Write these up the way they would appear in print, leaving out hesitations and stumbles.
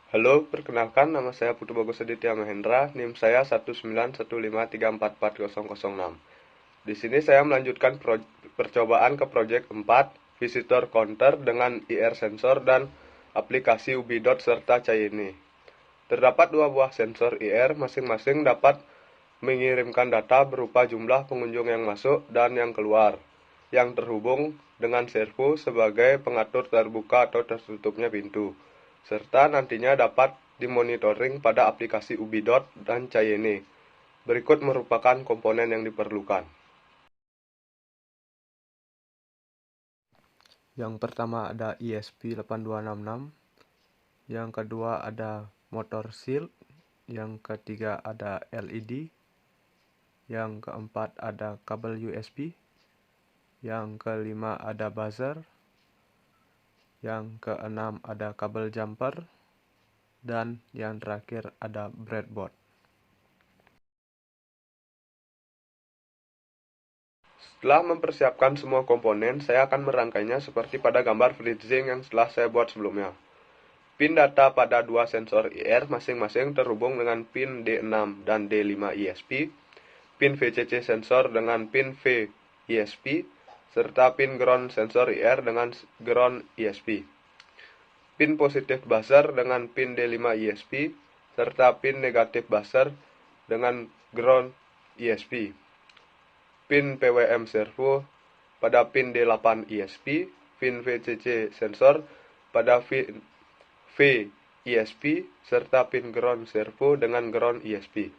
Halo, perkenalkan nama saya Putu Bagus Aditya Mahendra, NIM saya 19153440006. Di sini saya melanjutkan percobaan ke proyek 4, Visitor Counter dengan IR sensor dan aplikasi Ubidot serta Cayenne. Terdapat dua buah sensor IR, masing-masing dapat mengirimkan data berupa jumlah pengunjung yang masuk dan yang keluar, yang terhubung dengan servo sebagai pengatur terbuka atau tertutupnya pintu, serta nantinya dapat dimonitoring pada aplikasi Ubidot dan Cayenne. Berikut merupakan komponen yang diperlukan. Yang pertama ada ESP8266, yang kedua ada motor shield, yang ketiga ada LED, yang keempat ada kabel USB, yang kelima ada buzzer, yang keenam ada kabel jumper, dan yang terakhir ada breadboard. Setelah mempersiapkan semua komponen, saya akan merangkainya seperti pada gambar freezing yang telah saya buat sebelumnya. Pin data pada dua sensor IR masing-masing terhubung dengan pin D6 dan D5 ISP, pin VCC sensor dengan pin V ISP, serta pin ground sensor IR dengan ground ISP. Pin positif buzzer dengan pin D5 ISP, serta pin negatif buzzer dengan ground ISP. Pin PWM servo pada pin D8 ISP, pin VCC sensor pada V ISP, serta pin ground servo dengan ground ISP.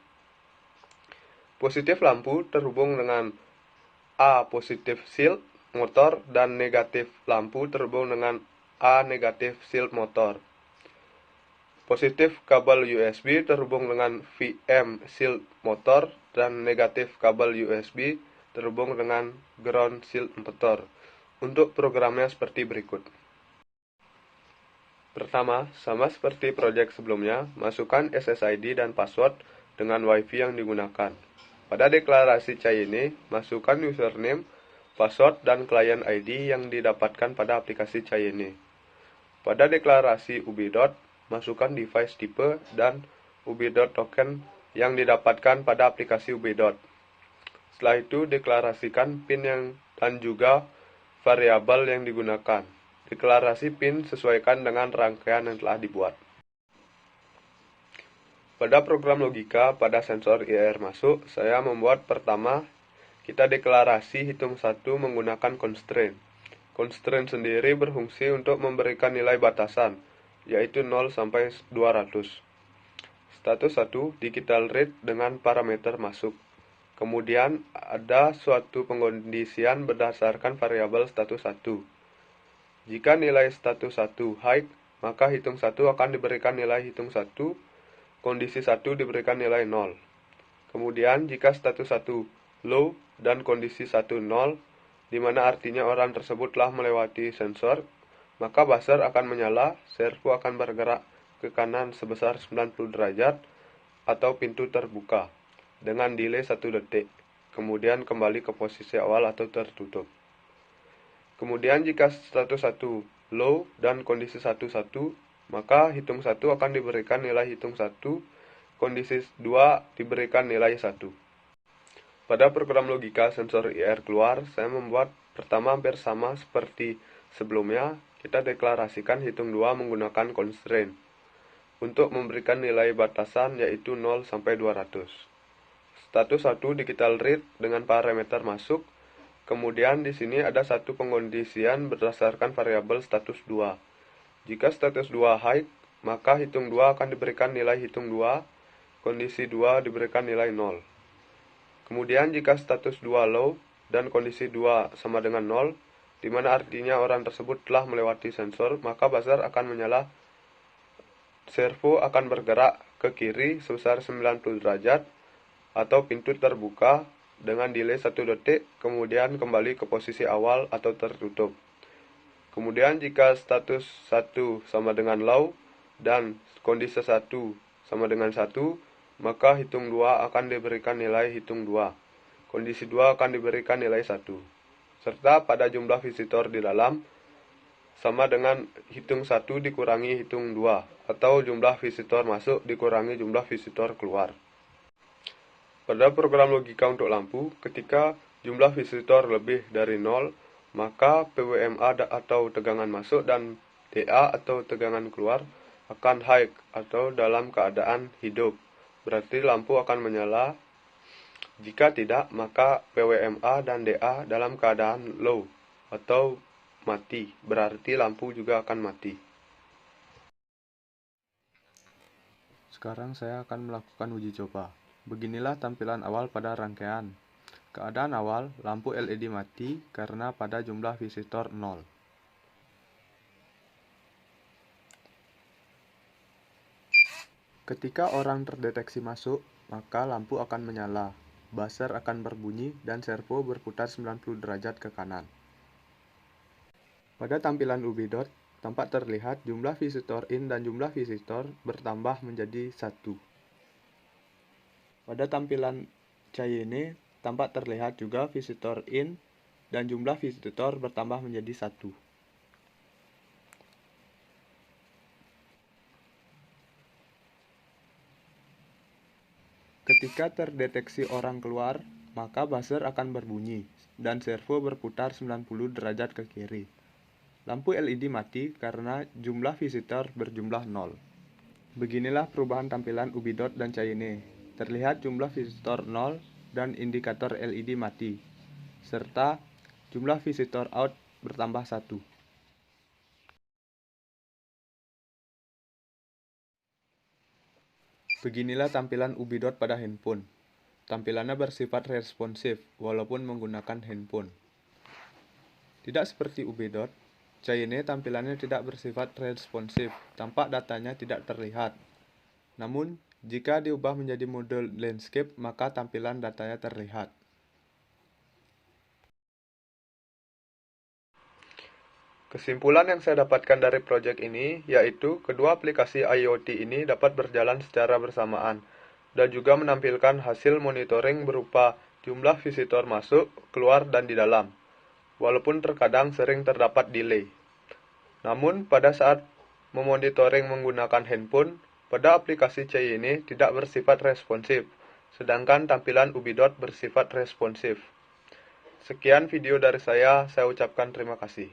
Positif lampu terhubung dengan A positif shield motor dan negatif lampu terhubung dengan A negatif shield motor. Positif kabel USB terhubung dengan VM shield motor dan negatif kabel USB terhubung dengan ground shield motor. Untuk programnya seperti berikut. Pertama, sama seperti proyek sebelumnya, masukkan SSID dan password dengan WiFi yang digunakan. Pada deklarasi Cayenne, masukkan username, password, dan client ID yang didapatkan pada aplikasi Cayenne. Pada deklarasi Ubidot, masukkan device tipe dan Ubidot token yang didapatkan pada aplikasi Ubidot. Setelah itu, deklarasikan PIN dan juga variabel yang digunakan. Deklarasi PIN sesuaikan dengan rangkaian yang telah dibuat. Pada program logika pada sensor IR masuk, saya membuat pertama, kita deklarasi hitung 1 menggunakan constraint. Constraint sendiri berfungsi untuk memberikan nilai batasan, yaitu 0 sampai 200. Status 1 digital read dengan parameter masuk. Kemudian ada suatu pengkondisian berdasarkan variabel status 1. Jika nilai status 1 high, maka hitung 1 akan diberikan nilai hitung 1, kondisi 1 diberikan nilai 0. Kemudian jika status 1 low dan kondisi 1 0, di mana artinya orang tersebut telah melewati sensor, maka buzzer akan menyala, servo akan bergerak ke kanan sebesar 90 derajat atau pintu terbuka dengan delay 1 detik, kemudian kembali ke posisi awal atau tertutup. Kemudian jika status 1 low dan kondisi 1 1, maka hitung 1 akan diberikan nilai hitung 1, kondisi 2 diberikan nilai 1. Pada program logika sensor IR keluar, saya membuat pertama hampir sama seperti sebelumnya, kita deklarasikan hitung 2 menggunakan constraint untuk memberikan nilai batasan yaitu 0 sampai 200. Status 1 digital read dengan parameter masuk. Kemudian di sini ada satu pengkondisian berdasarkan variabel status 2. Jika status 2 high, maka hitung 2 akan diberikan nilai hitung 2, kondisi 2 diberikan nilai 0. Kemudian jika status 2 low dan kondisi 2 sama dengan 0, di mana artinya orang tersebut telah melewati sensor, maka buzzer akan menyala, servo akan bergerak ke kiri sebesar 90 derajat atau pintu terbuka dengan delay 1 detik, kemudian kembali ke posisi awal atau tertutup. Kemudian jika status 1 sama dengan low dan kondisi 1 sama dengan 1, maka hitung 2 akan diberikan nilai hitung 2. Kondisi 2 akan diberikan nilai 1. Serta pada jumlah visitor di dalam, sama dengan hitung 1 dikurangi hitung 2, atau jumlah visitor masuk dikurangi jumlah visitor keluar. Pada program logika untuk lampu, ketika jumlah visitor lebih dari 0, maka PWMA atau tegangan masuk dan DA atau tegangan keluar akan high atau dalam keadaan hidup. Berarti lampu akan menyala. Jika tidak, maka PWMA dan DA dalam keadaan low atau mati, berarti lampu juga akan mati. Sekarang saya akan melakukan uji coba. Beginilah tampilan awal pada rangkaian. Keadaan awal, lampu LED mati karena pada jumlah visitor 0. Ketika orang terdeteksi masuk, maka lampu akan menyala, buzzer akan berbunyi, dan servo berputar 90 derajat ke kanan. Pada tampilan UV dot, tampak terlihat jumlah visitor in dan jumlah visitor bertambah menjadi 1. Pada tampilan Cayenne, tampak terlihat juga visitor in dan jumlah visitor bertambah menjadi 1. Ketika terdeteksi orang keluar, maka buzzer akan berbunyi dan servo berputar 90 derajat ke kiri. Lampu LED mati karena jumlah visitor berjumlah 0. Beginilah perubahan tampilan UV dot dan Cayenne. Terlihat jumlah visitor 0 dan indikator LED mati, serta jumlah visitor out bertambah 1. Beginilah tampilan UV dot pada handphone. Tampilannya bersifat responsif walaupun menggunakan handphone. Tidak seperti UV dot, Cayenne tampilannya tidak bersifat responsif, tampak datanya tidak terlihat. Namun, jika diubah menjadi mode landscape, maka tampilan datanya terlihat. Kesimpulan yang saya dapatkan dari proyek ini yaitu kedua aplikasi IoT ini dapat berjalan secara bersamaan dan juga menampilkan hasil monitoring berupa jumlah visitor masuk, keluar, dan di dalam, walaupun terkadang sering terdapat delay. Namun, pada saat memonitoring menggunakan handphone, pada aplikasi Cayenne tidak bersifat responsif, sedangkan tampilan UV dot bersifat responsif. Sekian video dari saya ucapkan terima kasih.